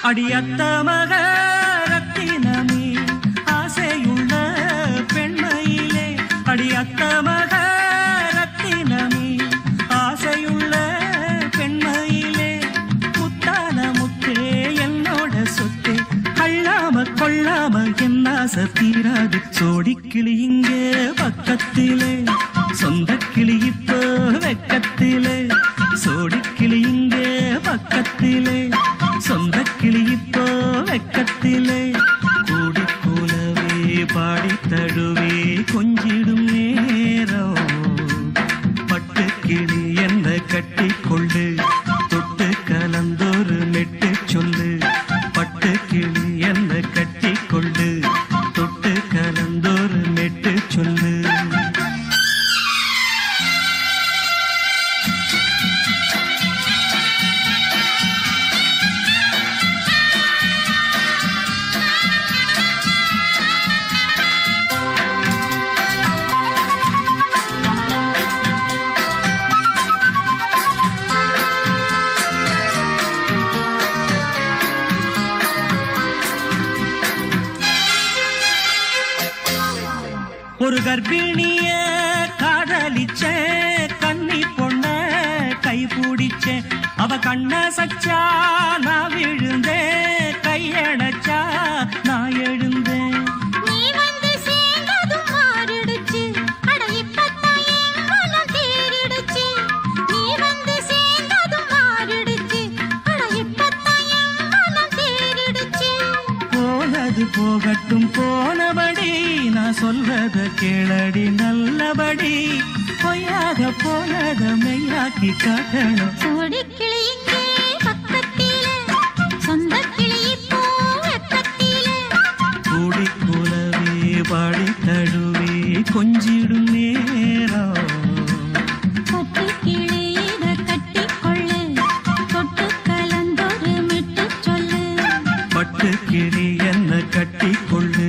அடியத்த மக ரத்தினமே ஆசையுள்ள பெண்மையிலே அடியத்த மக ரத்தினமே ஆசையுள்ள பெண்மையிலே முத்தான முத்தே என்னோட சொத்தே அள்ளாம கொள்ளாம என் ஆசை தீராது சோடிக்கிளி இங்கே பக்கத்திலே சொந்த கிளி இப்போ வெக்கத்திலே சோடிக்கிளி இங்கே பக்கத்திலே சொந்த கிளி இப்போ வெக்கத்திலே கூடி போலவே பாடி தடுவே கொஞ்சிடும் நேரம் பட்டு கிளி என்ன கட்டி கொண்டு தொட்டு கலந்தொரு மெட்டு சொல்லு பட்டு கிளி என்ன கட்டி கொண்டு தொட்டு கலந்தொரு மெட்டு சொல்லு ஒரு கர்ப்பிணிய காதலிச்ச கன்னி பொண்ண கை பிடிச்ச அவ கண்ண சச்சா நான் விழுந்தேன் கையடைச்சா நான் எழுந்தேன் போனது போகட்டும் போனபடி நான் சொல்றத கேளடி நல்லபடி பொய்யாக போனத மெய்யாக்கி காட்டணும் சோடிக்கிளி இங்கே பக்கத்திலே சொந்த கிளி இப்போ வெக்கத்திலே கூடி போலவே பாடி தடுவே கொஞ்சிடும் நேரம் பட்டு கிளி இத கட்டிக்கொள்ளு தொட்டு கலந்தொரு மெட்டு சொல்லு பட்டு கிளி என்ன கட்டி கொள்ளு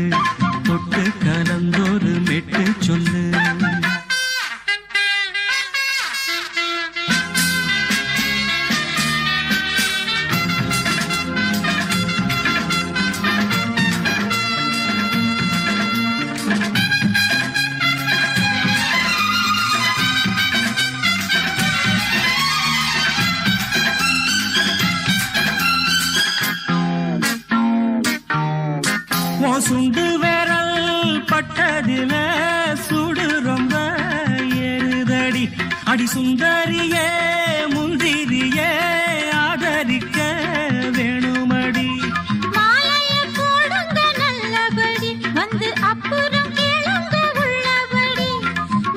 தொட்டு கலந்தொரு மெட்டு சொல்லு சுண்டு விரல் பட்டதில சுடு ரொம்ப ஏறுதடி அடி சுந்தரியே முந்திரியே ஆதரிக்க வேணுமடி மாலைய போடுங்க நல்லபடி வந்து அப்புறம் கேளுங்க உள்ளபடி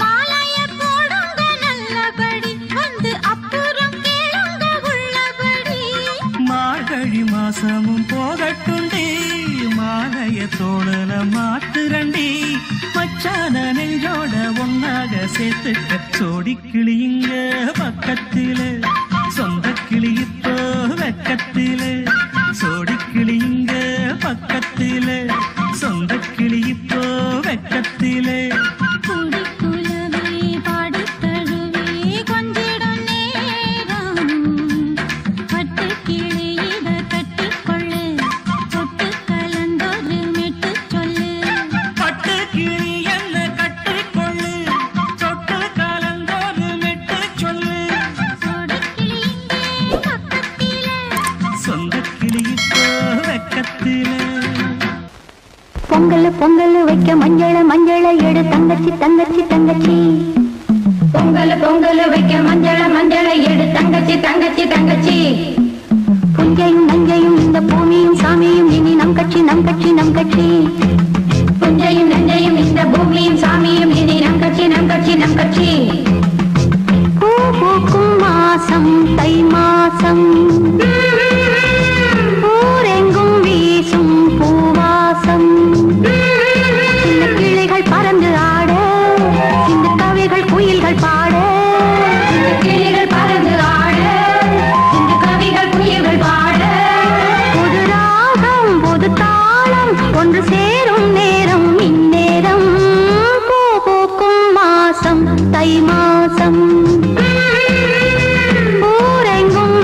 மாலைய போடுங்க நல்லபடி வந்து அப்புறம் கேளுங்க உள்ளபடி மார்கழி மாசமும் போகட்டுண்டி மாலைய தோழல மாத்துரண்டி மச்சான நெஞ்சோட ஒன்னாக சேர்த்துக்க சோடிக்கிளி இங்க பக்கத்திலே சொந்த கிளி இப்போ வெக்கத்திலே சோடிக்கிளி இங்க பக்கத்திலே சொந்த கிளி இப்போ வெக்கத்திலே கூடி குலவே பாடி தழுவே கொஞ்சிடும் நேரம் பட்டு கிளி இத கட்டிக்கொள்ளு தொட்டு கலந்தொரு மெட்டு சொல்லு பட்டு கிளி என்ன கட்டிக்கொள்ளு தொட்டு கலந்தொரு மெட்டு சொல்லு சோடிக்கிளி இங்கே பக்கத்திலே சொந்த கிளி இப்போ வெக்கத்திலே பொங்கல் பொங்கல் வைக்க மஞ்சள மஞ்சள எடு தங்கச்சி தங்கச்சி தங்கச்சி பொங்கல் பொங்கல் வைக்க மஞ்சள மஞ்சள எடு தங்கச்சி தங்கச்சி தங்கச்சி புஞ்சையும் நஞ்சையும் இந்த பூமியும் சாமியும் இனி நம் கட்சி நம் கட்சி நம் கட்சி புஞ்சையும் நஞ்சையும் இந்த பூமியும் சாமியும் இனி நம் கட்சி நம் கட்சி நம் கட்சி பூ பூக்கும் மாசம் தை மாசம் ஊரெங்கும் வீசும் பூவாசம் சின்ன கிளைகள் பறந்து ஆட சின்ன கவிகள் குயில்கள் பாட இந்த கிளிகள் பறந்து ஆட இந்த கவிகள் குயில்கள் பாட புது ராகம் புது தாளம் ஒன்று சேரும் நேரம் இந்நேரம் பூ பூக்கும் மாசம் தை மாசம் ஊரெங்கும்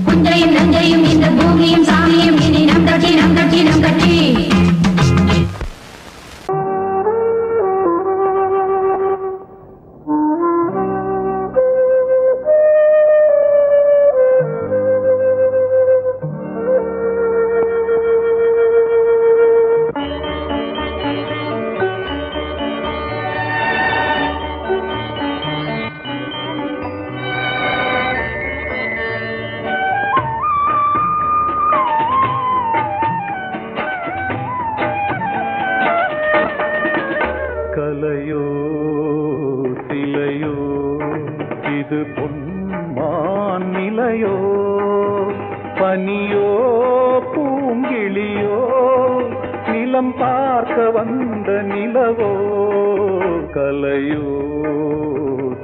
புஞ்சையும் நஞ்சையும் இந்த பூமியும் சாமியும் இனி நம் கட்சி நம் கட்சி நம் கட்சி. கலையோ சிலையோ இது பொன்மான் நிலையோ பனியோ பூங்கிளியோ நிலம் பார்க்க வந்த நிலவோ கலையோ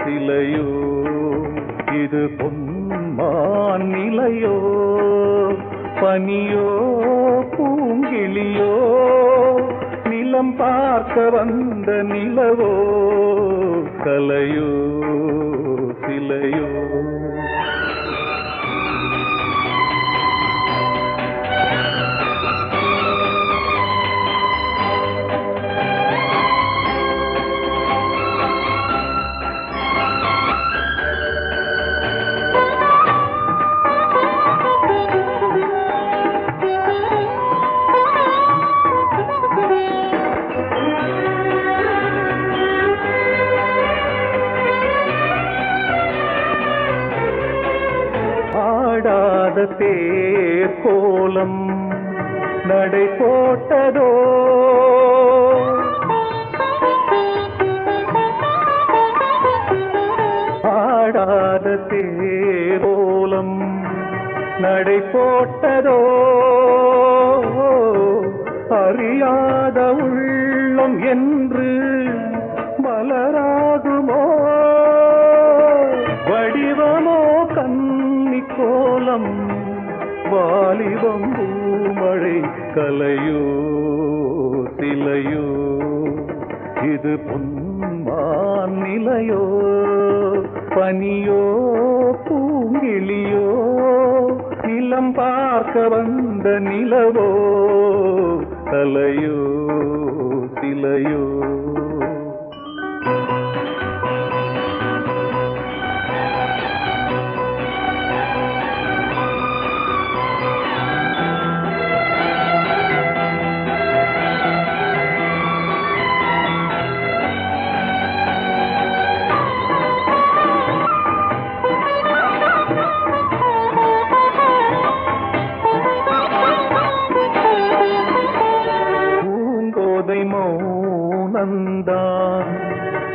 சிலையோ இது பொன்மான் நிலையோ பனியோ பூங்கிளியோ நிலம் பார்க்க வந்த நிலவோ கலையோ சிலையோ. ஆடாத தேர் கோலம் நடை போட்டதோ ஆடாத தேர் கோலம் நடை போட்டதோ அறியாத உள்ளம் என்று மலராகுமோ வடிவமோ கன்னி கோலம் வாலிபம் பூமழை கலையோ சிலையோ இது பொன்மான் நிலையோ பனியோ பூங்கிளியோ நிலம் பார்க்க வந்த நிலவோ கலையோ சிலையோ. மௌனந்தான்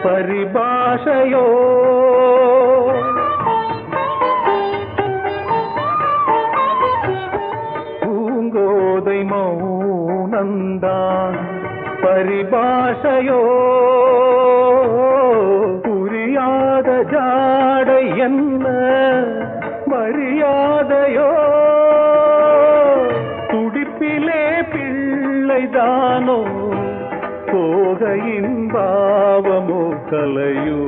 பரிபாஷையோ பூங்கோதை மௌனந்தான் பரிபாஷையோ புரியாத ஜாடை என்ன மரியாதையோ துடிப்பிலே பிள்ளைதானோ போகையின் பாவமோ கலையோ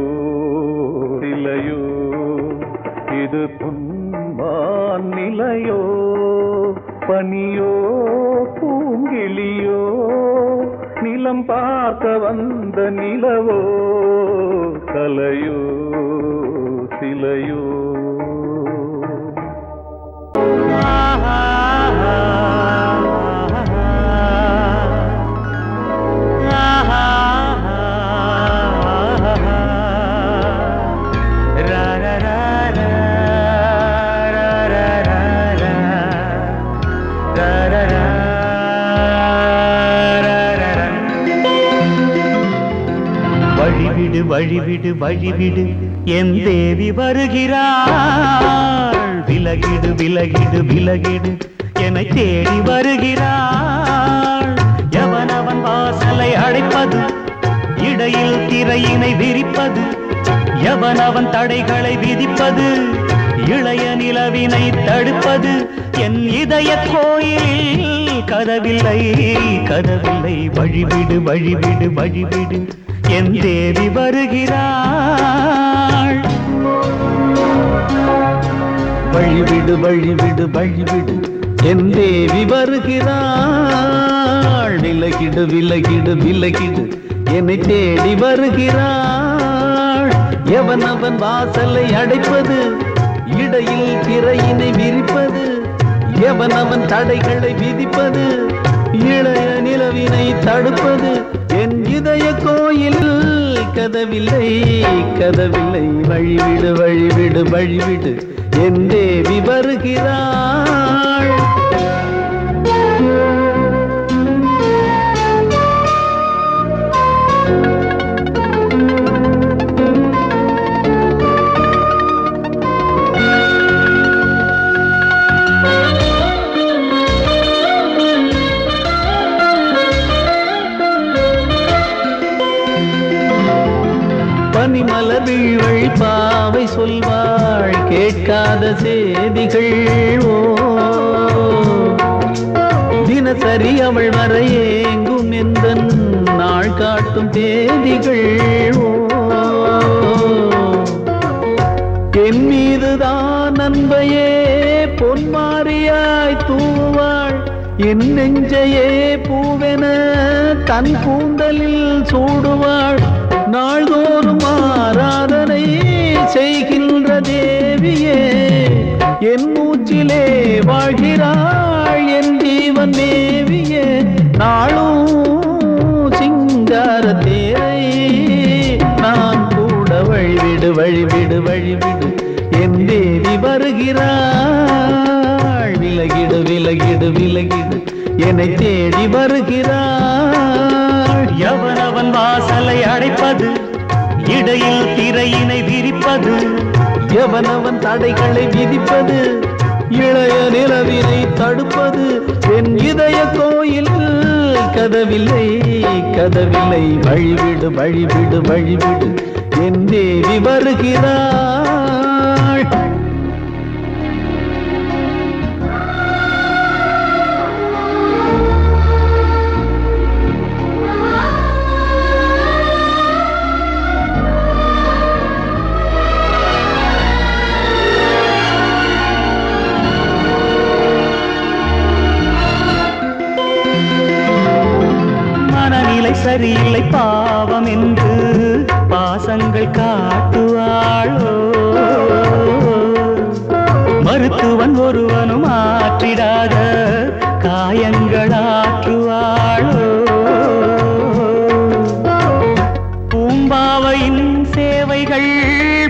சிலையோ இது பொன்மான் நிலையோ பனியோ பூங்கிளியோ நிலம் பார்க்க வந்த நிலவோ கலையோ சிலையோ. வழிவிடு வழிவிடு வழிவிடு என் தேவி வருகிறாள் விலகிடு விலகிடு விலகிடு என்னை தேடி வருகிறாள் எவனவன் வாசலை அடைப்பது இடையில் திரையினை விரிப்பது எவனவன் தடைகளை விதிப்பது இளைய நிலவினை தடுப்பது என் இதய கோயிலில் கதவில்லை கதவில்லை வழிவிடு வழிவிடு வழிவிடு என் தேவி வருகிறாள் வழிவிடு வழிவிடு வழிவிடு என் தேவி வருகிறாள். விலகிடு விலகிடு விலகிடு என்னை தேடி வருகிறாள். எவன் அவன் வாசலை அடைப்பது, இடையில் திரையினை விரிப்பது, எவன் அவன் தடைகளை விதிப்பது, இளைய நிலவினை தடுப்பது, என் இதய கோயில் கதவில்லை கதவில்லை. வழிவிடு வழிவிடு வழிவிடு என் தேவி வருகிறாள். பனிமலர் வீழ்வழி பாவை சொல்வாள் கேட்காத செய்திகள். ஓ தினசரி அவள் வர ஏங்கும் எந்த நாள் காட்டும் தேதிகள். ஓ என் மீதுதான் அன்பையே பொன்மாரியாய் தூவாள். என் நெஞ்சையே பூவென தன் கூந்தலில் சூடுவாள். நாள்தோறும் ஆராதனை செய்கின்ற தேவியே என் மூச்சிலே வாழ்கிறாள். என் ஜீவன் தேவியே நாளும் சிங்கார தேரை நான் கூட. வழிவிடு வழிவிடு வழிவிடு என் தேவி வருகிறாள். விலகிடு விலகிடு விலகிடு என்னை தேடி வருகிறாள். எவனவன் வாசலை அடைப்பது, இடையில் திரையினை விரிப்பது, எவனவன் தடைகளை விதிப்பது, இளைய நிலவினை தடுப்பது, என் இதய கோயில் கதவில்லை கதவில்லை. வழிவிடு வழிவிடு வழிவிடு என் தேவி வருகிறாள். சரியில்லை பாவம் என்று பாசங்கள் காட்டுவாளோ. மருத்துவன் ஒருவனும் ஆற்றிடாத காயங்களாற்றுவாளோ. பூம்பாவையின் சேவைகள்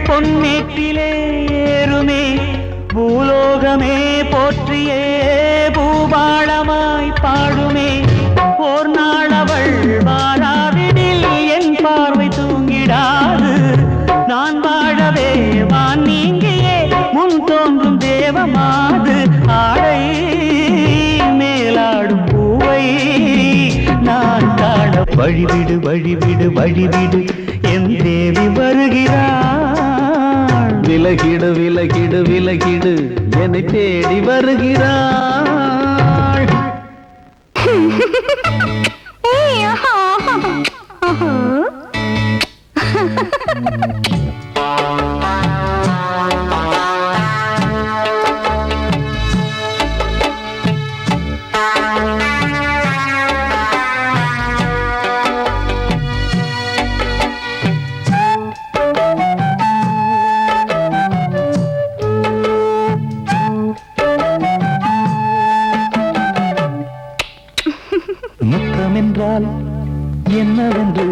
பொன்னேற்றிலே ஏறுமே. பூலோகமே போற்றியே பூபாளமாய் பாடுமே. ஓர் நாள் அவள் வாராவிடில் என் பார்வை தூங்கிடாது. நான் வாழவே வான் நீங்கியே முன் தோன்றும் தேவமாது. ஆடை மேலாடும் பூவை நான் காண. வழிவிடு வழிவிடு வழிவிடு என் தேவி வருகிறாள். விலகிடு விலகிடு விலகிடு என்னை தேடி வருகிறாள். முத்தமென்றால் என்னவென்று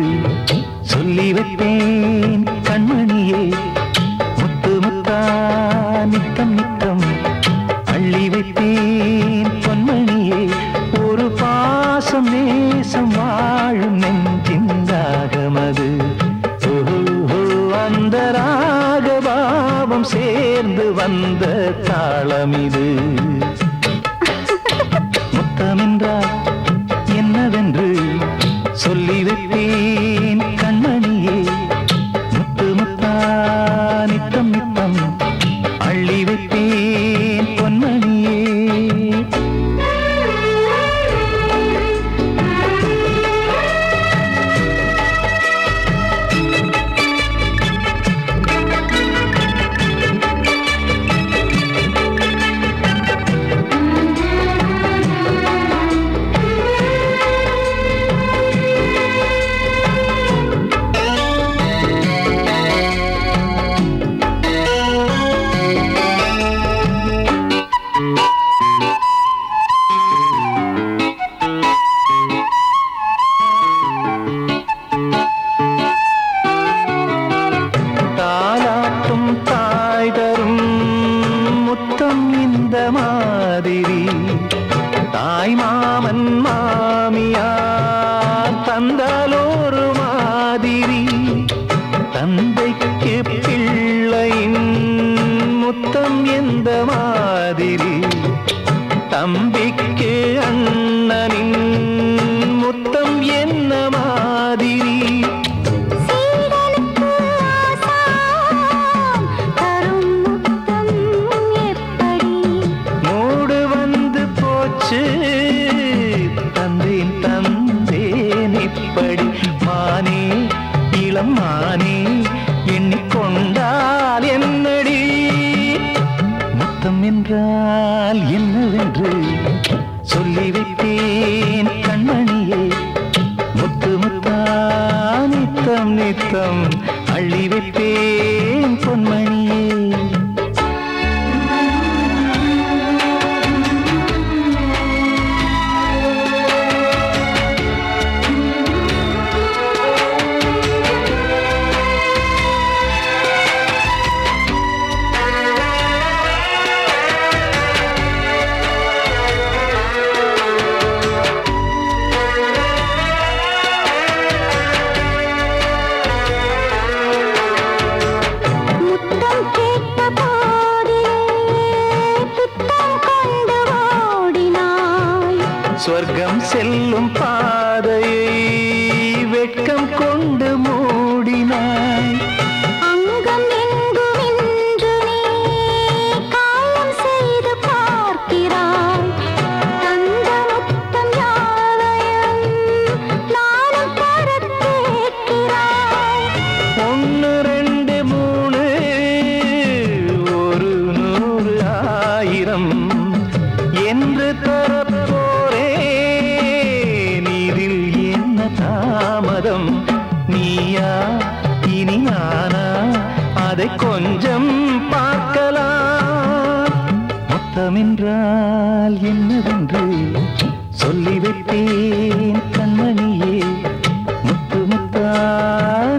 சொல்லி வைப்பேன் கண்மணியே. முத்து முத்தா நித்தம் நித்தம் அள்ளி வைப்பேன் பொன்மணியே. ஒரு பாசம் நேசம் வாழும் நெஞ்சின் ராகமது. அந்த ராகபாவம் சேர்ந்து வந்த தாளமிது. முத்தமென்றால் என்னவென்று சொல்லி வைப்பேன் கண்மணியே. முத்து முத்தா நித்தம் நித்தம் அள்ளி வைப்பேன் பொன்மணியே. எந்த மாதிரி தாய் மாமன் மாமியார் தந்தாலோரு மாதிரி தந்தைக்கு பிள்ளையின் முத்தம் எந்த மாதிரி தம்பிக்கு அண்ணனின் முத்தம் என்ன மாதிரி சீடனுக்கு ஆசான் தரும் முத்தம் எப்படி மூடு வந்து போச்சு தந்தேன் தந்தேன் இப்படி மானே இளம் மானே எண்ணிக்கொண்டால் என்னடி முத்தம் என்றால் என்னவென்று சொல்லி வைத்தேன் கண்மணியே முத்து முத்தா நித்தம் நித்தம் அள்ளி வைத்தேன் பொன்மணியே முத்தம் கேட்ட போதிலே துத்தம் கொண்டு ஓடினாய் சொர்க்கம் செல்லும் பாதையை வெட்கம் கொண்டு மூடினாய் அங்கம் எங்கும் இன்று நீ காயம் செய்து பார்க்கிறாய் தந்த முத்தம் யாவையும் நானும் தரக் கேட்கிறாய் ஒன்று ரெண்டு மூணு ஒரு நூறு ஆயிரம் என்று தரப்போரேன் இதில் என்ன தாமதம் நீயா இனி நானா அதை கொஞ்சம் பார்க்கலாம் முத்தமென்றால் என்னவென்று சொல்லி வைத்தேன் கண்மணியே முத்து முத்தா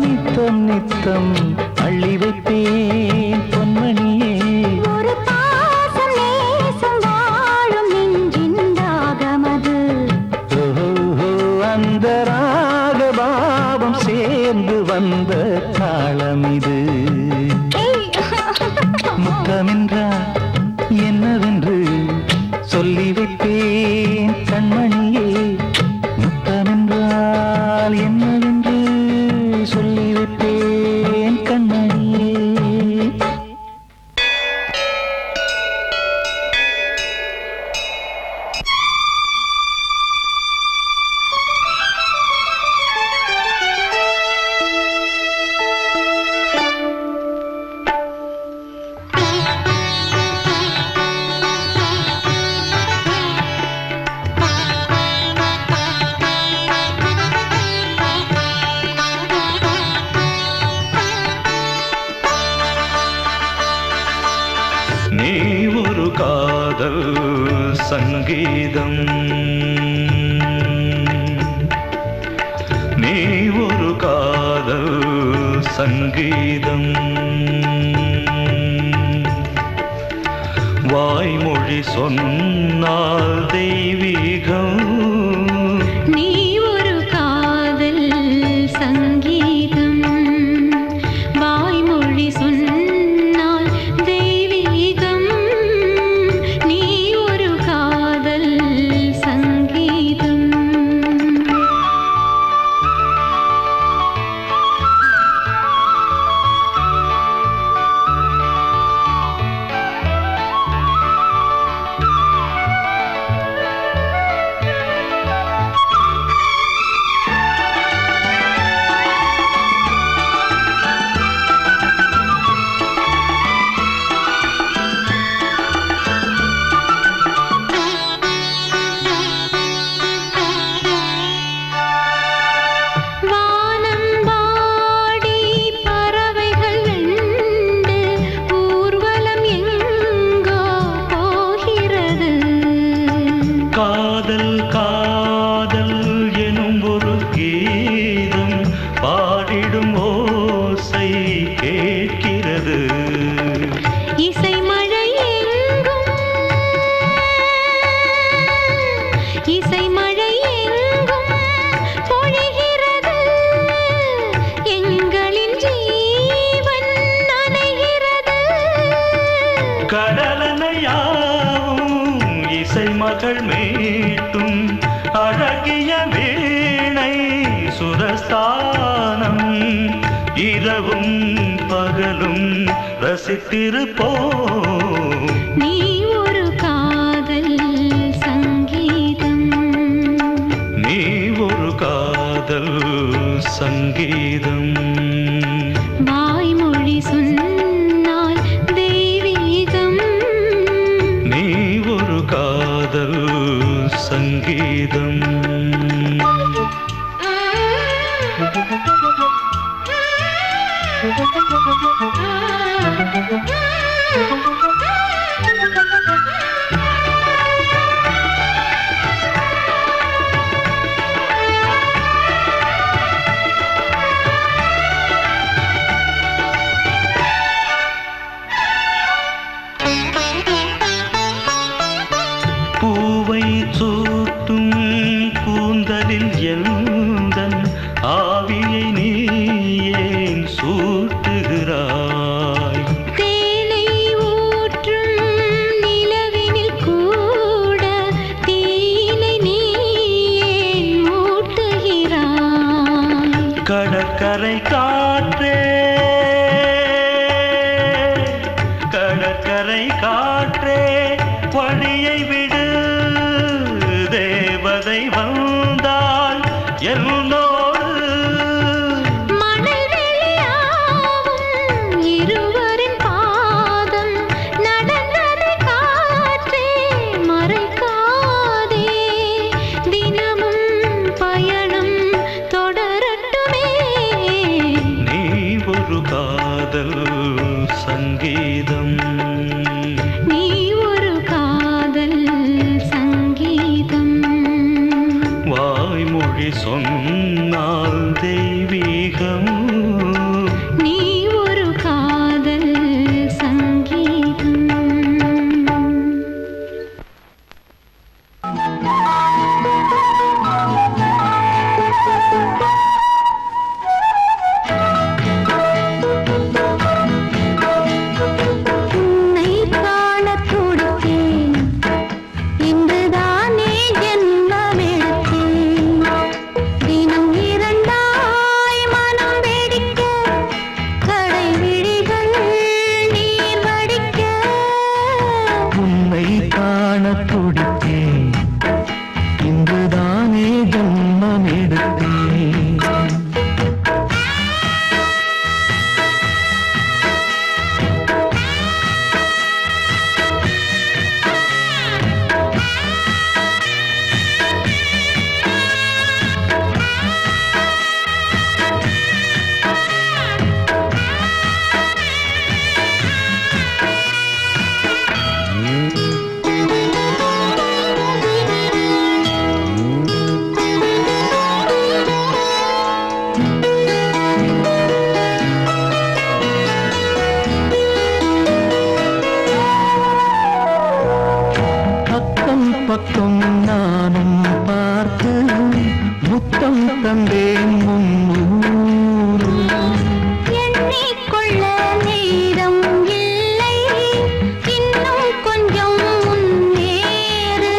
நித்தம் நித்தம் அள்ளி வைத்தேன் பொன்மணியே ஒரு பாசம் நேசம் வாழும் நெஞ்சின் தாகமது ஓஹோ அந்த ராகபாவம் சேர்ந்து வந்த தாளம் இது முத்தமென்றால் என்னவென்று சொல்லி வைப்பேன் கண்மணியே முத்தமென்றால் என்னவென்று சொல்லி வைப்பேன் கண்மணியே நீ ஒரு காதல் சங்கீதம் நீ ஒரு காதல் சங்கீதம் வாய்மொழி சொன்னால் தெய்வீகம் நீ ஒரு காதல் சங்கீதம் வாய்மொழி சொன்னால் தெய்வீகம் நீ ஒரு காதல் சங்கீதம் மகள் மீட்டும் அழகிய வீணை சுரஸ்தானம் இரவும் பகலும் ரசித்திருப்போம். நீ ஒரு காதல் சங்கீதம், நீ ஒரு காதல் சங்கீதம். வாய்மொழி சொன்னால் தெய்வீகம், நீ ஒரு காதல் சங்கீதம். பூவை சூட்டும் கூந்தலில் எந்தன் ஆவியை நீ ஏன் சூட்டுகிறாய்? தேனை ஊற்றும் நிலவினில் கூட தீனை நீ ஏன் மூட்டுகிறாய்? கடற்கரை காற்றே, கடற்கரை காற்றே வழியை விடு, தேவதை வந்தால் என்னோடு. மணல் வெளியாகும் இருவரின் பாதம் நடந்ததை காற்றே மறைக்காதே, தினமும் பயணம் தொடரட்டுமே. நீ ஒரு காதல் சங்கீதம், நீ ஒரு காதல் சங்கீதம், வாய்மொழி சொன்னால் தெய்வீகம். நீ ஒரு காதல் சங்கீதம். உன்னை காணத் துடித்தேன், இன்றுதானே ஜென்மமெடுத்தேன். தினம் இரண்டாய் மனம் வெடிக்க, கடை விழிகள் நீர் வடிக்க. உன்னை காண துடித்தேன், இன்றுதானே ஜன்மம் எடுத்தேன். பக்கம் பக்கம் நானும் பார்த்து முத்தம் தந்தேன் முன்னூறு. எண்ணிக்கொள்ள நேரம் இல்லை, இன்னும் கொஞ்சம் முன்னேறு.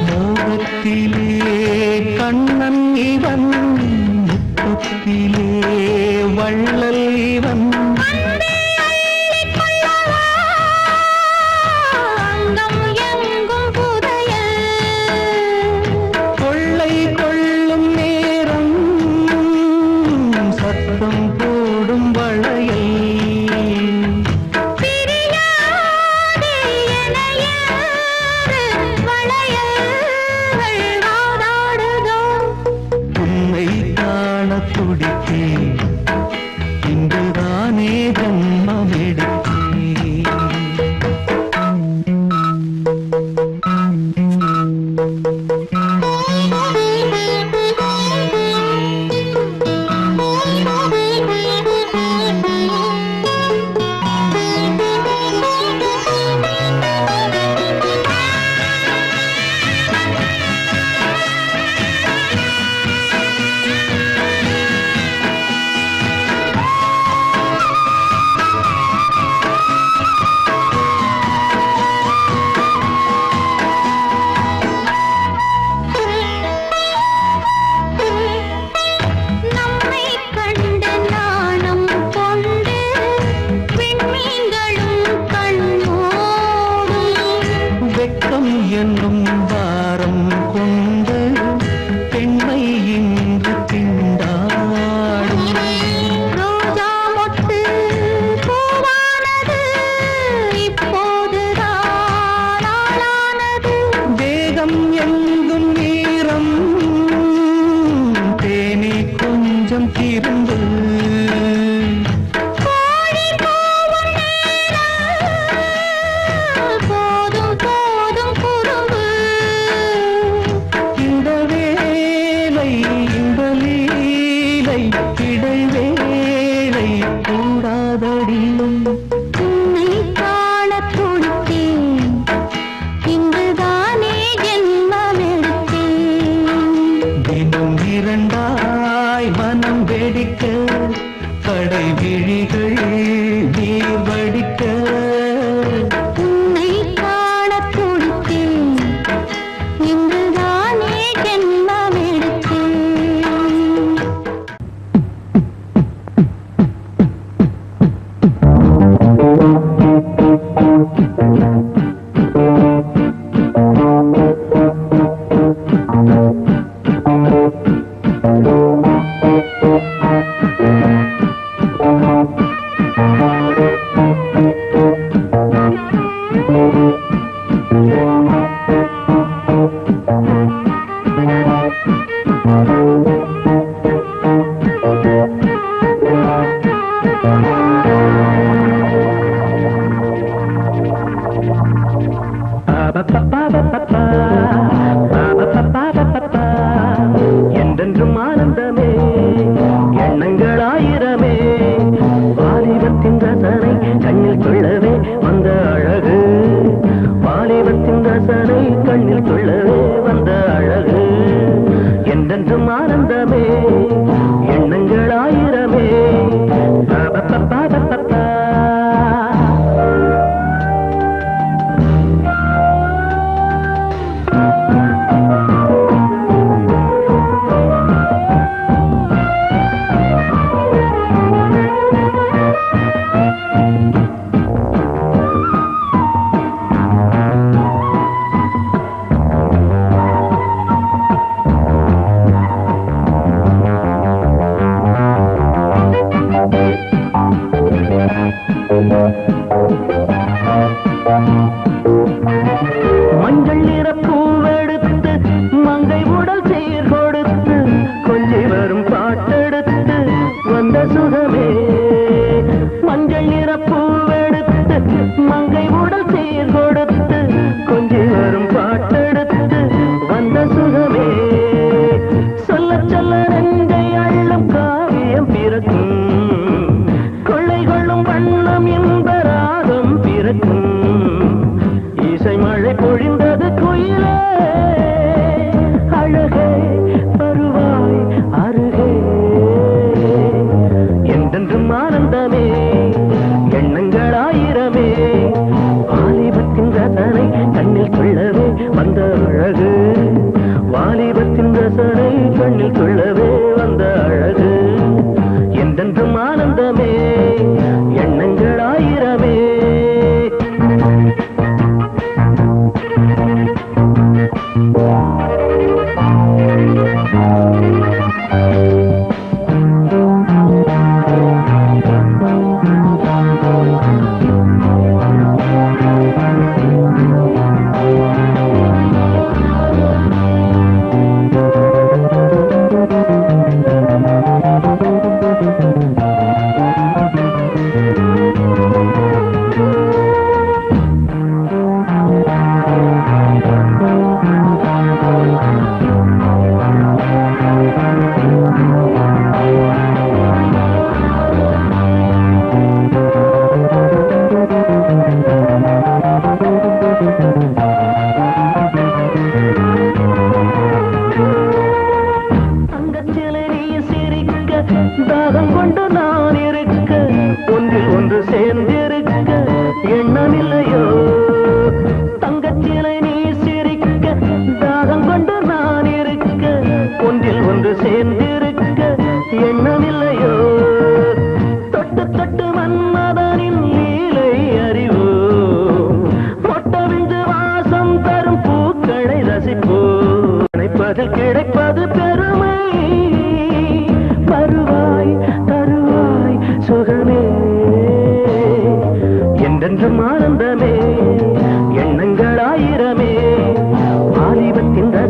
மோகத்திலே கண்ணன் இவன், முத்தத்திலே வள்ளல் இவன். அங்கம் எங்கும் புதையல், கொள்ளை கொள்ளும் நேரம் சத்தம் போடும் வளையல். பிரியாதே என யாரு வளையல்கள் வாதாடுதோ. உன்னை காண துடித்தேன், இன்றுதான் என்னும் பாரம் கொண்டு பெண்மை இன்று திண்டாடும். ரோஜா மொட்டு பூவானது இப்போதுதான் ஆளானது. வேகம் எங்கும் நேரம் தேனி கொஞ்சம் திருந்து. கோழி கூவும் நேரம் போதும் போதும் குறும்பு. இந்த வேலை இந்த லீலை இடைவேளை கூடாதடியும். உன்னை காணத் துடித்தேன், இங்குதானே ஜென்மமெடுத்தேன். தினம் இரண்டாய் மனம் வெடிக்க கடை விழிகள் நீர் வடிக்க. உன்னை காணத் துடித்தேன், இங்குதானே ஜென்மமெடுத்தேன். என்றென்றும் ஆனந்தமே எண்ணங்கள் ஆயிரமே. வாலிபத்தின் ரசனை கண்ணில் கொள்ளவே வந்த அழகு. வாலிபத்தின் ரசனை கண்ணில் கொள்ளவே வந்த அழகு. என்றென்றும் ஆனந்தமே எண்ணங்கள் ஆயிரமே. மஞ்சள் நிற பூவெடுத்து மங்கை உடல் சீர் கொடுத்து கொஞ்சி வரும் பாட்டெடுத்து வந்த சுகமே. மஞ்சள் நிற பூவெடுத்து மங்கை உடல் சீர் கொடுத்து கொஞ்சி வரும் பாட்டெடுத்து வந்த சுகமே. சொல்ல சொல்ல நெஞ்சை அள்ளும் காவியம் பிறக்கும். கொள்ளை கொள்ளும் வண்ணம் என்ப ராகம் பிறக்கும். இசை மழை பொழிந்தது குயிலே அழகே வருவாய் அருகே. என்றென்றும் ஆனந்தமே எண்ணங்கள் ஆயிரமே. வாலிபத்தின் ரசனை கண்ணில் கொள்ளவே வந்த அழகு. வாலிபத்தின் ரசனை கண்ணில் கொள்ளவே வந்த அழகு. என்றென்றும் ஆனந்தமே எண்ணங்கள் ஆயிரமே.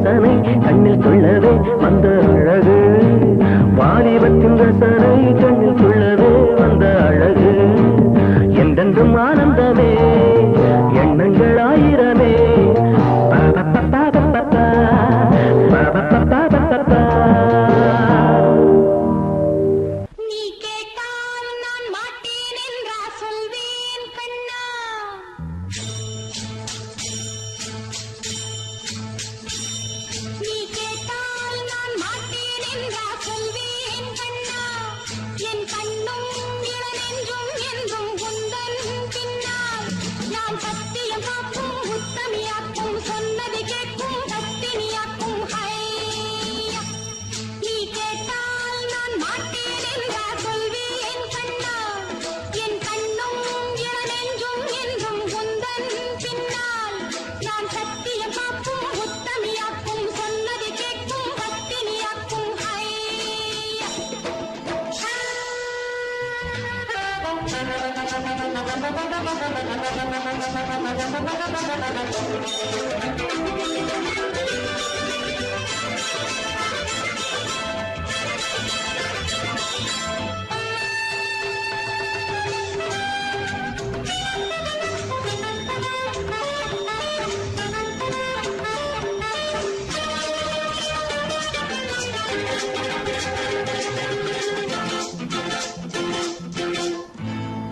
ரசனை கண்ணில் சொல்லவே வந்த அழகு வாலிபத்தின் ரசனை கண்ணில் சொல்லவே வந்த அழகு என்றென்றும் ஆனந்தமே எண்ணங்கள் ஆயிரமே நீ கேட்டால் நான் மாட்டேன் என்றா சொல்வேன் கண்ணா நீ கேட்டால் நான் மாட்டேன் என்றா சொல்வேன் கண்ணா என் கண்ணும் இளநெஞ்சும் என்றும் உந்தன் பின்னால் நான் சத்தியம் காக்கும் உத்தமியாக்கும் சொன்னது கேட்கும் பத்தினியாக்கும் ஹையா நீ கேட்டால் நான் மாட்டேன் என்றா சொல்வேன் கண்ணா என் கண்ணும் இளநெஞ்சும் என்றும் உந்தன் பின்னால் நான் சத்தியம் காக்கும் உத்தமியாக்கும் சொன்னது கேட்கும் பத்தினியாக்கும் ஹையா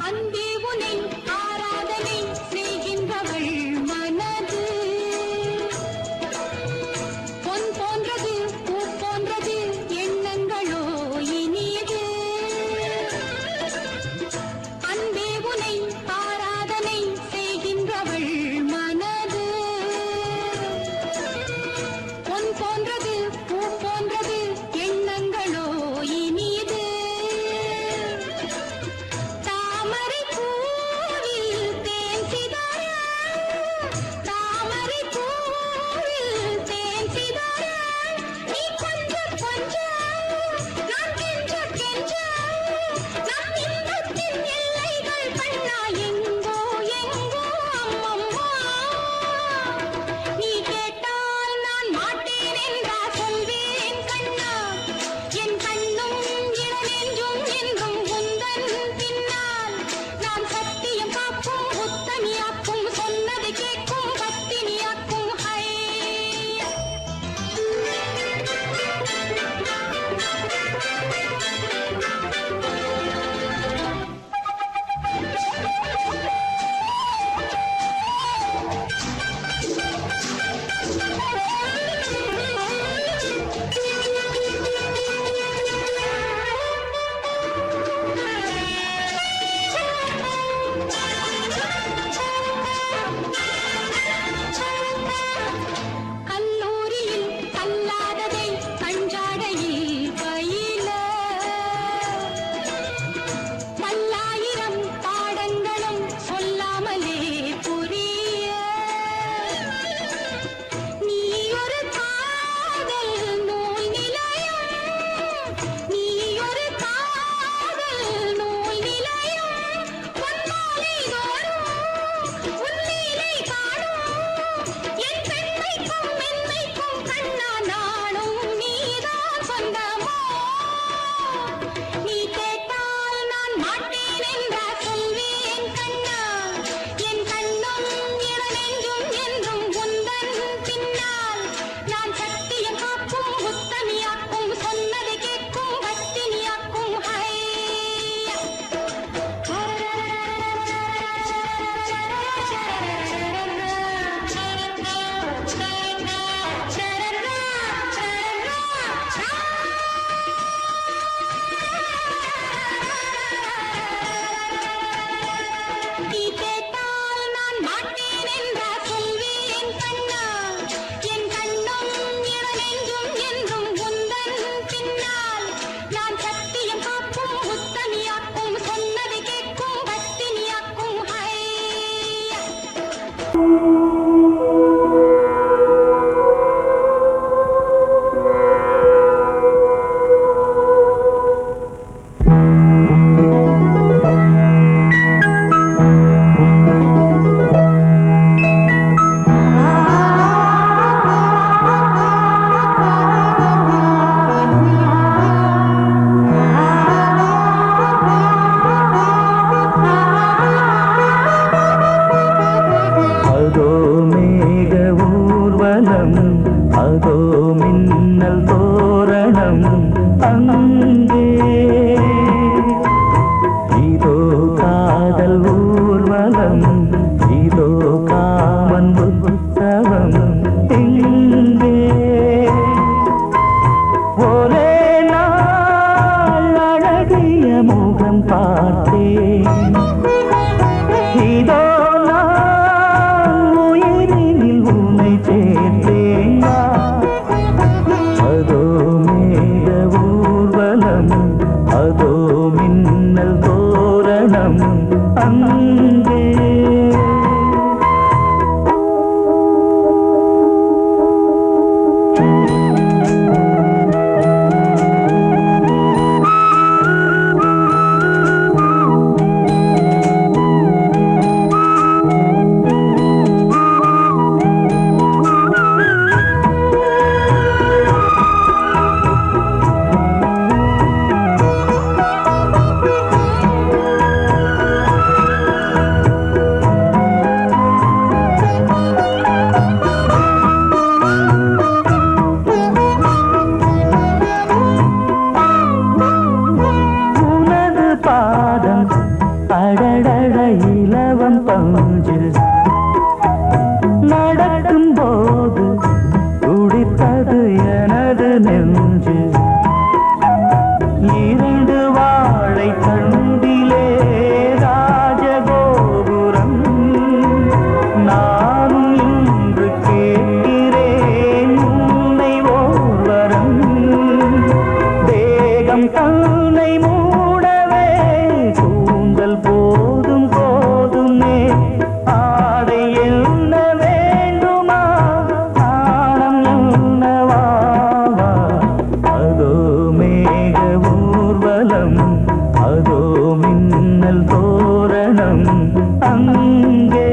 அன்பே உனை ஆராதனை செய்கின்றவள் மனது பொன் போன்றது பூ போன்றது எண்ணங்களோ இனியது அன்பே உனை ஆராதனை செய்கின்றவள் மனது பொன் போன்றது பூ போன்றது எண்ணங்களோ இனியது தாமரை பூவில் தேன் சிதற தாமரை பூவில் தேன் சிதற நீ கொஞ்சம் கொஞ்சம் நான் கெஞ்ச கெஞ்ச நம் இன்பத்தின் எல்லைகள் கண்ணா எங்கோ எங்கோ அம்மம்மா நீ கேட்டால் நான் மாட்டேன் என்றா சொல்வேன் கண்ணா என் கண்ணும் இளநெஞ்சும் என்றும் உந்தன் பின்னால் நான் சத்தியம் காக்கும் உத்தமியாக்கும் சொன்னது கேட்கும் பத்தினியாக்கும் ஹையா கல்லூரியில் கல்லாததை கஞ்சாடையில் பயில பல்லாயிரம் பாடங்களும் சொல்லாமலே புரிய நீ ஒரு காதல் நூல் நிலையம் நீ ஒரு காதல் நூல் நிலையம் பொன்மாலை தோறும் உன்னிலை காணும் என் பெண்மைக்கும் மென்மைக்கும் கண்ணா நானும் நீதான் சொந்தமோ நீ கேட்டால் நான் மாட்டேன் என்றா சொல்வேன் கண்ணா என் கண்ணும் இளநெஞ்சும் என்றும் உந்தன் பின்னால் நான் சத்தியம் காக்கும் உத்தமியாக்கும் சொன்னது கேட்கும் பத்தினியாக்கும் ஹையா நீ கேட்டால் நான் மாட்டேன் என்றா சொல்வேன் கண்ணா என் கண்ணும் இளநெஞ்சும் என்றும் உந்தன் பின்னால் நான் சத்தியம் காக்கும் உத்தமியாக்கும் சொன்னது கேட்கும் பத்தினியாக்கும் ஹையா ஆ ஊர்வலம் அதோ மின்னல் தோரணம் அங்கே இதோ காதல் ஊர்வலம் இதோ காமன் உற்சவம் இங்கே ஒரே நாள் அழகிய முகம் பார்த்தேன் இதோ நான் உயிரினில் உன்னை சேர்த்தேன் அதோ மேக ஊர்வலம் அதோ மின்னல் தோரணம் அங்கே அடடட இலவம் பஞ்சு நடக்கும் போது துடித்தது எனது நெஞ்சு இரண்டு வாழை தண்டிலே ராஜகோபுரம் நானும் இன்று கேட்கிறேன் உன்னை ஓர்வரம் தேகம் தன்னை மூடவே கூந்தல் போதும் போதுமே ஆடை என்ன வேண்டுமா ஆடம் என்னவா அதோ மேக ஊர்வலம் அதோ மின்னல் தோரணம் அங்கே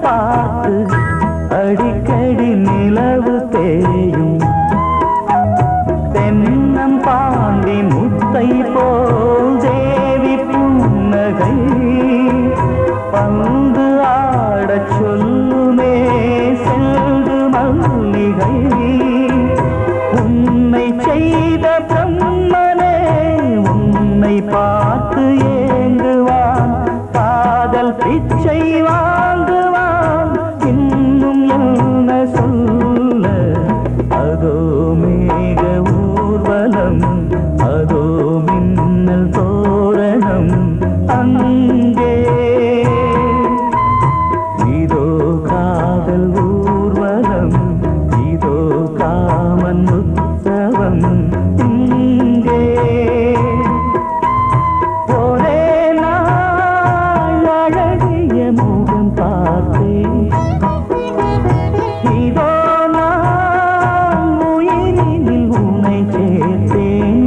பார்த்து அடிக்கடி நிலவு தேயும் தென்னம் பாண்டி முத்தை போல் தேவி புன்னகை பந்து ஆடச் சொல்லுமே செல்து மல்லிகை உன்னை செய்த பிரம்மனே உன்னை பார்த்து ஏங்குவான் காதல் பிச்சை வாங்குவான் இன்னும் என்ன சொல்ல அதோ மேக ஊர்வலம் அதோ மின்னல் தோரணம் அங்கே இதோ காதல் ஊர்வலம் இதோ காமன் உற்சவம் இங்கே ஒரே நாள் அழகிய முகம் பார்த்தேன் இதோ நான் உயிரினில் உன்னை சேர்த்தேன்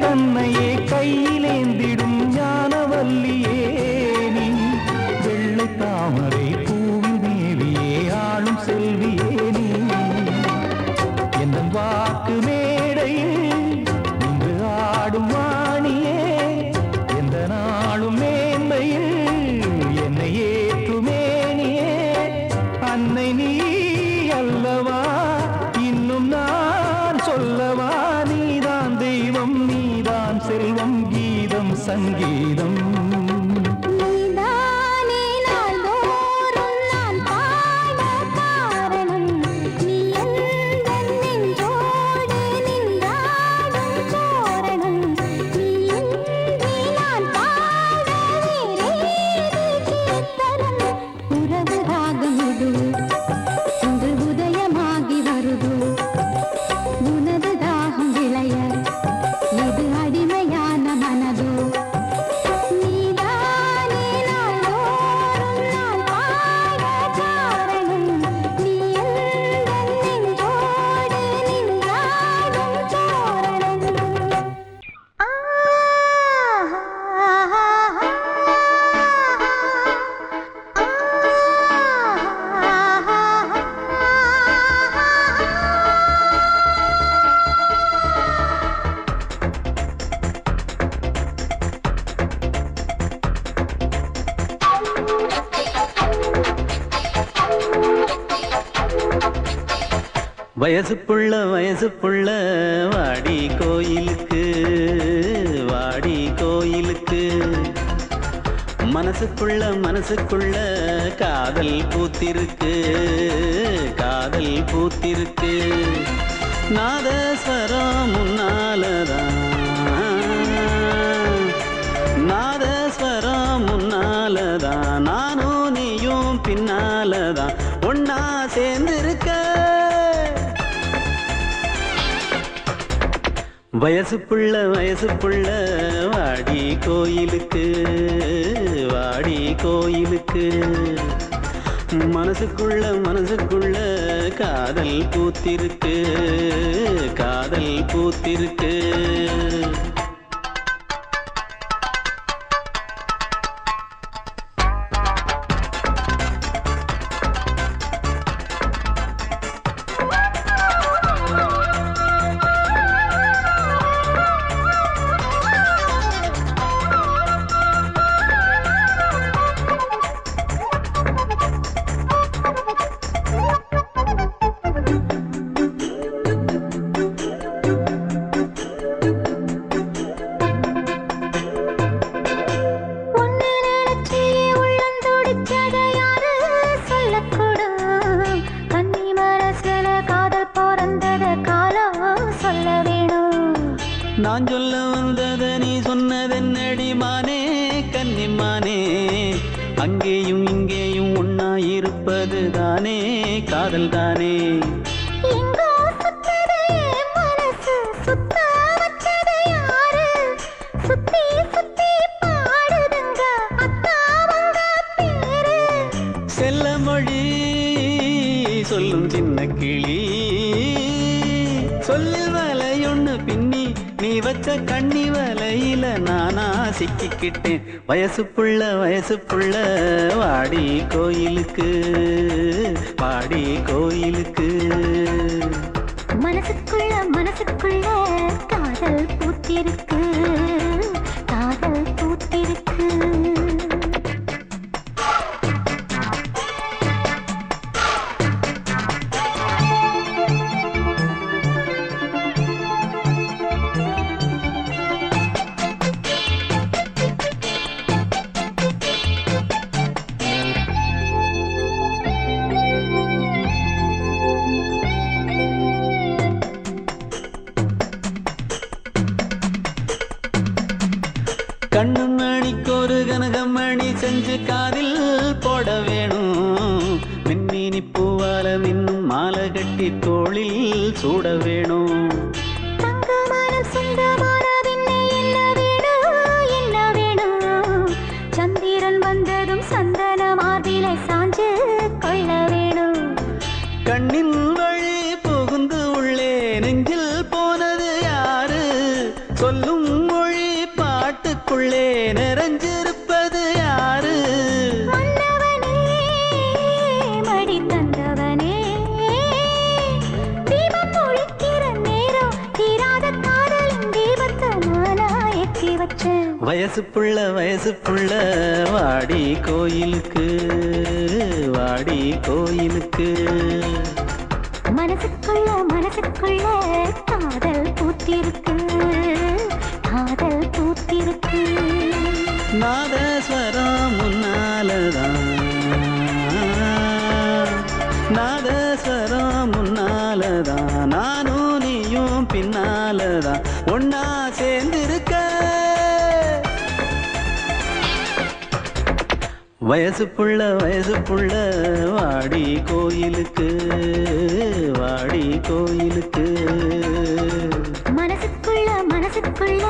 தன்னையே கையிலேந்திடும் ஞானவல்லியே நீ வெள்ளை தாமரை பூவில் தேவியே ஆளும் செல்வியே நீ என் வாக்கு மேடையில் இன்று ஆடும் வாணியே எந்த நாளும் மேன்மையில் என்னை ஏற்றுமேனியே அன்னை நீ அல்லவா இன்னும் நான் சொல்லவா நீதான் தெய்வம் நீதான் செல்வம் கீதம் சங்கீதம் வயசு புள்ள வாடி கோயிலுக்கு மனசுக்குள்ள காதல் பூத்திருக்கு நாதஸ்வரம் முன்னாலதான் நானும் நீயும் பின்னாலதான் ஒன்னா சேர்ந்திருக்க வயசு புள்ள வாடி கோயிலுக்கு மனசுக்குள்ள காதல் பூத்திருக்கு நான் சொல்ல வந்தத நீ சொன்னதென்னடி மானே கன்னிமானே அங்கேயும் இங்கேயும் ஒன்னா இருப்பது தானே காதல் தானே செல்ல மொழி சொல்லும் சின்ன கிளி சொல்லில் வலையொன்னு பின்னி நீ வச்ச கண்ணி வலையில நானா சிக்கிக்கிட்டேன் வயசு புள்ள வாடி கோயிலுக்கு மனசுக்குள்ள காதல் பூத்திருக்கு கண்ணு மணிக்கு ஒரு கனகமணி செஞ்சு காதில் போட வேணும் மின்மினி பூவால மின்னும் மாலை கட்டி தோளில் சூட வேணும் சந்திரன் வந்ததும் சந்தன மார்பிலை சாஞ்சு கொள்ள வேணும் கண்ணின் வழி புகுந்து உள்ளே நெஞ்சில் போனது யாரு சொல்லும் பொன்மொழி பாட்டுக்குள்ளே நிறைஞ்சிருப்பது யாரு? மன்னவனே மடி தந்தவனே தீபம் ஒழிக்கிற நேரம் தீராத காதலின் தீபத்தை நானா ஏற்றி வச்சேன். வயசு புள்ள வாடி கோயிலுக்கு வாடி கோயிலுக்கு. மனசுக்குள்ள காதல் பூத்திருக்கு காதல் பூத்திருக்கு. நாதஸ்வரம் முன்னாலதான் நாதஸ்வரம் முன்னாலதான் நானும் நீயும் பின்னாலதான் ஒன்னா சேர்ந்திருக்க. வயசு புள்ள வாடி கோயிலுக்கு வாடி கோயிலுக்கு. மனசுக்குள்ள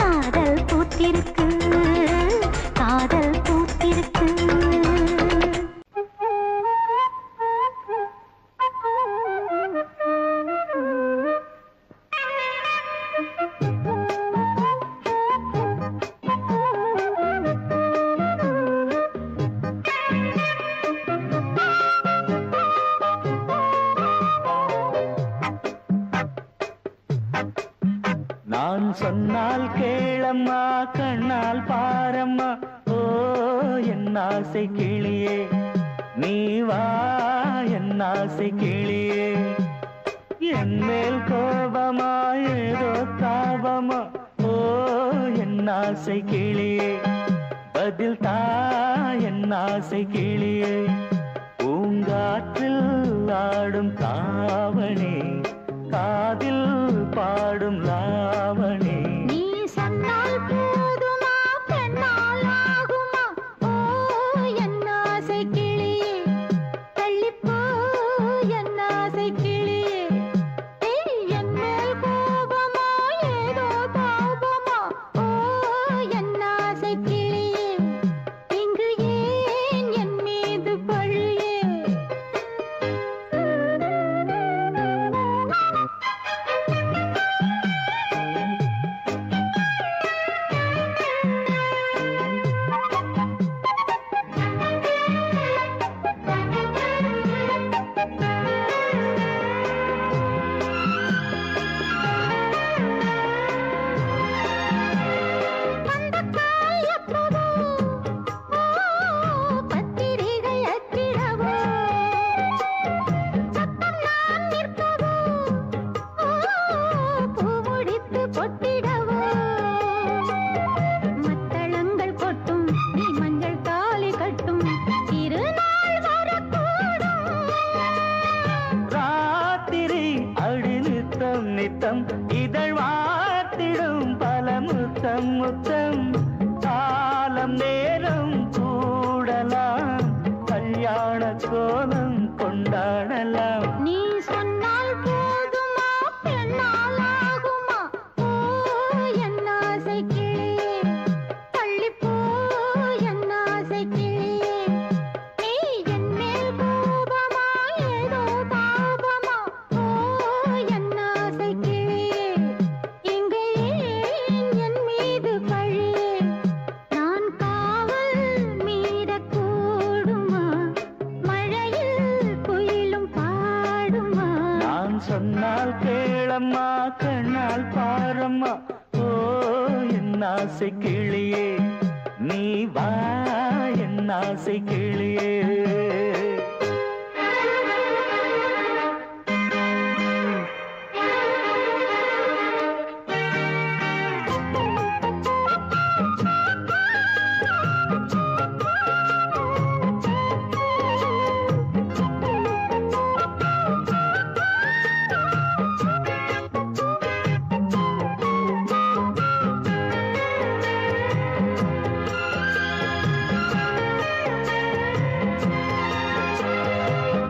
காதல் பூத்திருக்கு காதல் பூத்திருக்கு. நான் சொன்னால் கேளம்மா கண்ணால் பாரம்மா ஓ என் ஆசை கிளியே நீ வா என் ஆசை கிளியே. என் மேல் கோபமா ஏதோ தாபமா ஓ என் ஆசை கிளியே பதில் தா என் ஆசை கிளியே. பூங்காற்றில் ஆடும் தாவணி காதில் பாடும் லாவணி. நீ சொன்னால் போதுமா பெண்ணால் ஆகுமா ஓ என் ஆசை கிளியே தள்ளிப்போ என் ஆசை கிளியே. என் மேல் கோபமா ஏதோ தாபமா ஓ என் ஆசை கிளியே இங்கு ஏன் என் மீது பழியே. நித்தம் இதழ் வாத்திடும் பல முத்தம் முத்தம் காலம் நேரம் கூடலாம் கல்யாண கோலம் கொண்டாடலாம். நீ சொன்னால் போதுமா பெண்ணால் ஆகுமா ஓ என் ஆசை கிளியே தள்ளிப்போ என் ஆசை கிளியே. நீ என் மேல் கோபமா ஏதோ தாபமா ஓ என் ஆசை கிளியே இங்கே ஏன் என் மீது பழியே. நான் காவல் மீறக்கூடுமா மழையில் குயிலும் பாடுமா. நான் சொன்னால் கேளம்மா கண்ணால் பாரம்மா ஓ என் ஆசை கிளியே நீ வா என் ஆசை கிளியே.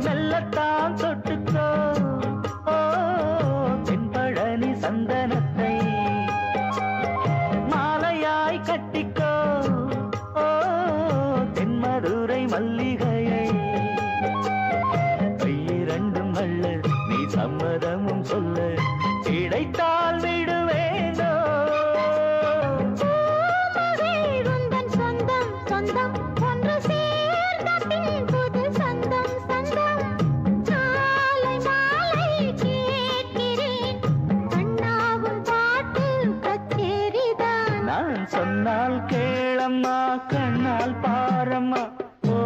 மெல்லத்தான் தொட்டுக்கோ ஓ தென்பழனி சந்தனத்தை மாலையாய் கட்டிக்கோ ஓ தென்மதுரை மல்லிகையை. கையிரண்டும் வல்ல நீ சம்மதமும் சொல்ல கிடைத்தால் விடுவேனோ சொன்னால் கேளம்மா கண்ணால் பாரம்மா ஓ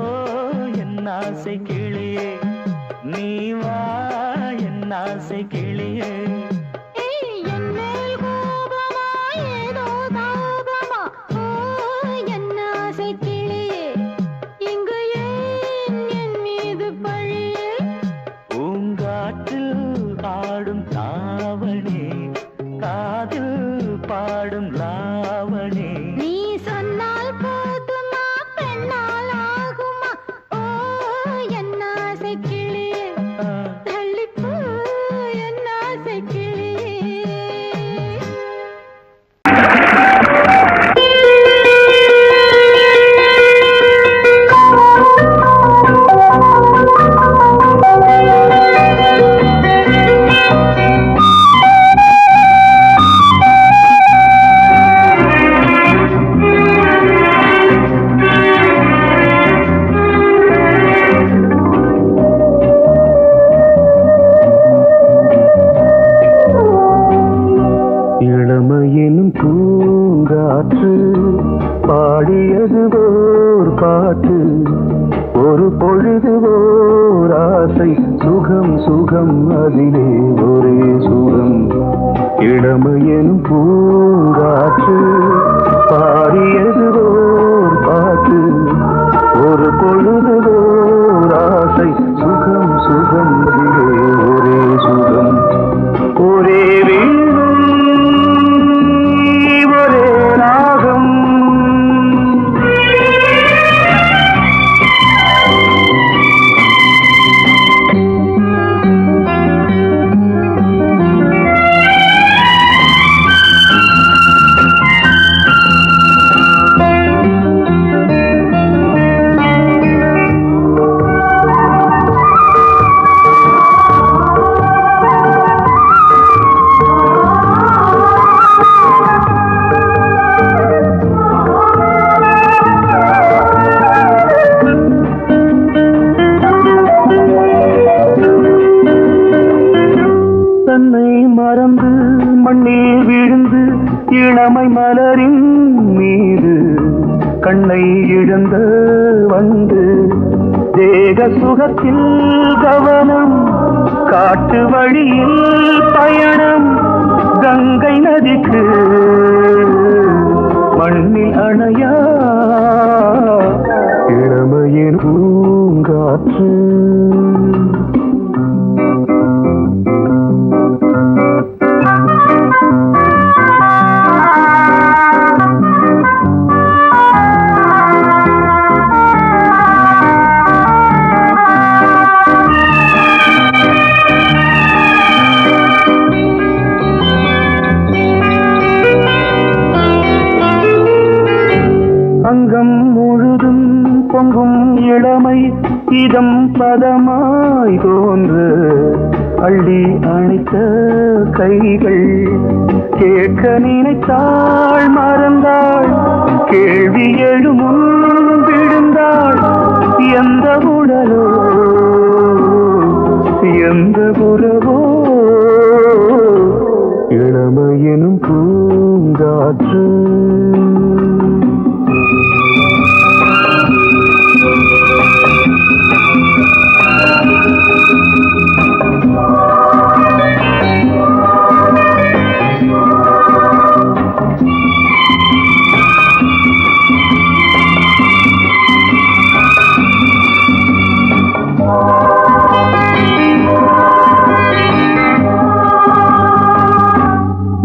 என் ஆசை கிளியே நீ வா என் ஆசை கிளியே ஆடும் தாவணி காதில் பாடும் லாவணி நீ சொன்னால் போதுமா பெண்ணால் ஆகுமா ஓ என் ஆசை கிளியே தள்ளிப்போ என் ஆசை இளமையெனும் பூங்காற்று பாடியது ஓர் பாட்டு ஒரு பொழுது ஓர் ஆசை சுகம் சுகம் அதிலே ஒரே சுகம் இளமையெனும் பூங்காற்று பாடியது ஓர் பாட்டு ஒரு பொழுது ஓர் ஆசை சுகம் சுகம் அதிலே ஒரே சுகம் ஒரே மறந்து மண்ணில் விழுந்து இளமை மலரின் மீது கண்ணை இழந்த வந்து தேக சுகத்தில் கவனம் காட்டு வழியில் பயணம் கங்கை நதிக்கு மண்ணில் அணையா இளமையின் பூங்காற்று அங்கம் முழுதும் பொங்கும் இளமை இதம் பதமாய் தோன்று அள்ளி அணைத்த கைகள் கேட்க நினைத்தாள் மறந்தாள் கேள்வி எழுமுன் விழுந்தாள் எந்த உடலோ எந்த உறவோ இளமையெனும் பூங்காற்று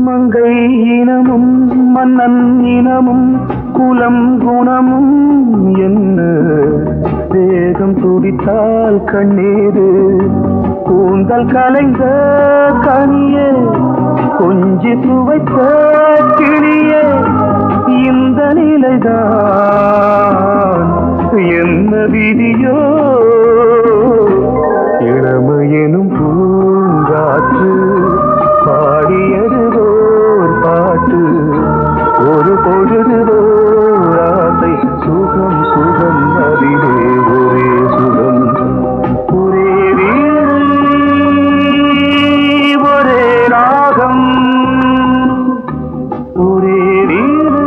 மங்கை இனமும் மன்னன் இனமும் குலம் குணமும் என்ன வேகம் துடித்தால் கண்ணீரு கூந்தல் கலைந்த கனியே கொஞ்சி சுவைத்த கிளியே இந்த நிலைதான் என்ன விதியோ இளமையெனும் பூங்காற்று பாடியது ஓர் பாட்டு ஒரு பொழுது ஓர் ஆசை சுகம் சுகம் அதிலே ஒரே சுகம் ஒரே வீடு ஒரே ராகம் ஒரே வீடு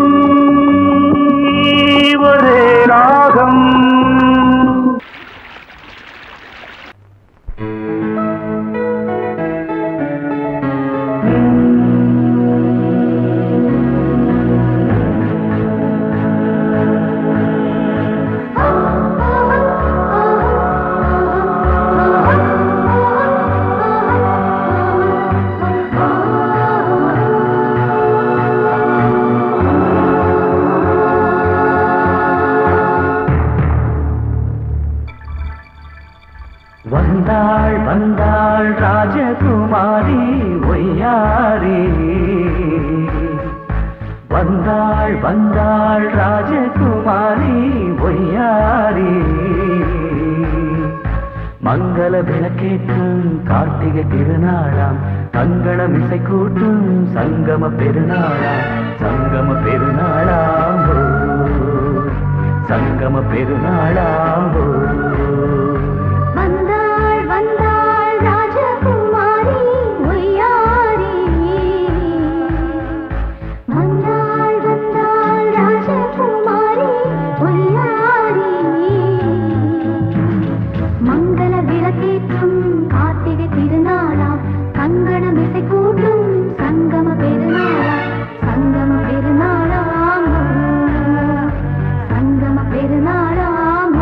வந்தாள் வந்தாள் ராஜகுமாரி ஒய்யாரி மங்கள விளக்கேற்றும் கார்த்திகை திருநாளாம் கங்கணம் இசை கூட்டும் சங்கம பெருநாளாம் சங்கம பெருநாளாம் சங்கம பெருநாளாம் வந்தாள் வந்தாள் ராஜகுமாரி ஒய்யாரி வந்தாள் வந்தாள் ராஜகுமாரி ஒய்யாரி மங்கள விளக்கேற்றும் கார்த்திகை திருநாளாம் கங்கணம் இசை கூட்டும் சங்கம பெருநாளாம் சங்கம பெருநாளாம் சங்கம பெருநாளாம்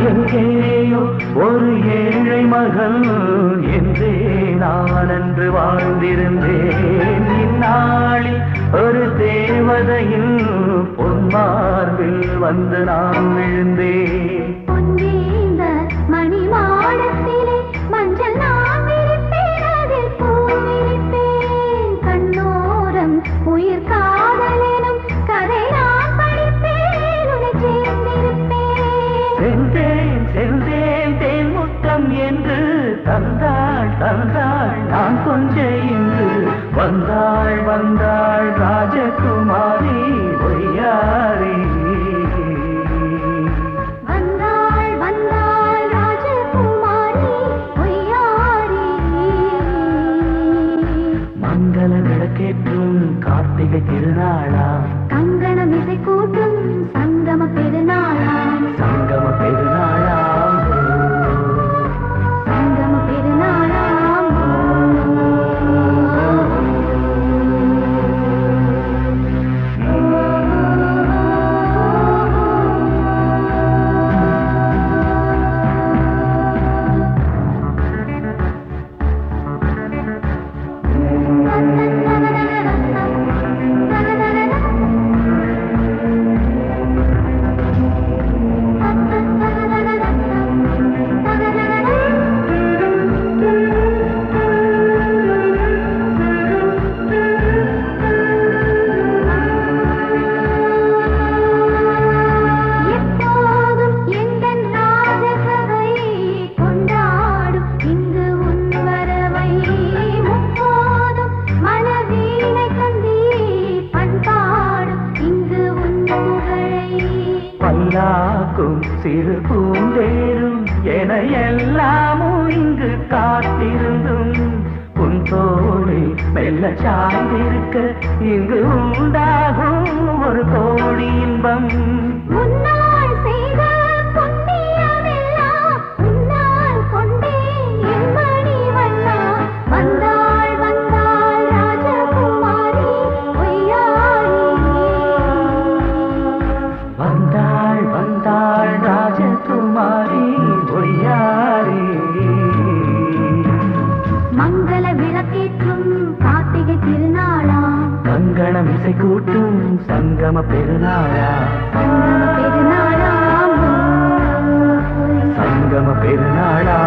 எங்கேயோ ஒரு ஏழை மகள் என்றே நான் அன்று வாழ்ந்திருந்தேன் இந்நாளில் ஒரு தேவதையில் பொன்மார்பில் வந்து நான் விழுந்தேன் பொன்னேந்த மணி மாடத்திலே மஞ்சள் நான் விரிப்பேன் அதில் பூ விரிப்பேன் கண்ணோரம் உயிர் காதலெனும் கதை நான் படிப்பேன் உன்னை சேர்ந்திருப்பேன் சென்றேன் சென்றேன் தேன் முத்தம் என்று தந்தாள் தந்தாள் நான் கொஞ்ச இன்று வந்தாள் வந்தாள் ராஜகுமாரி ஒய்யாரி வந்தாள் வந்தாள் ராஜகுமாரி ஒய்யாரி மங்கள விளக்கேற்றும் கார்த்திகை திருநாளா கங்கணம் இசை கூட்டும் சங்கம பெருநாளாம் சங்கம பெருநாளா சங்கம பெருநாளாம் எப்போதும் எந்தன் ராஜசபை கொண்டாடும் இங்கு உன் வரவை முப்போதும் மனவீணை தந்தி பண்பாடும் இங்கு உன் புகழை பல்லாக்கும் சிறு பூந்தேரும் என எல்லாமும் இங்கு காத்திருந்தும் உன் தோழி மெல்ல சாய்ந்திருக்க இங்கு உண்டாகும் ஒரு கோடி இன்பம் முன்னால் செய்த புண்ணியமெல்லாம் உன்னால் கொண்டேன் என் மணி வண்ணா வந்தாள் வந்தாள் ராஜகுமாரி ஒய்யாரி வந்தாள் வந்தாள் ராஜகுமாரி ஒய்யாரி மங்கள விளக்கேற்றும் கார்த்திகை திருநாளாம் கங்கணம் இசை கூட்டும் சங்கம பெருநாளா சங்கம பெருநாளாம் சங்கம பெருநாளா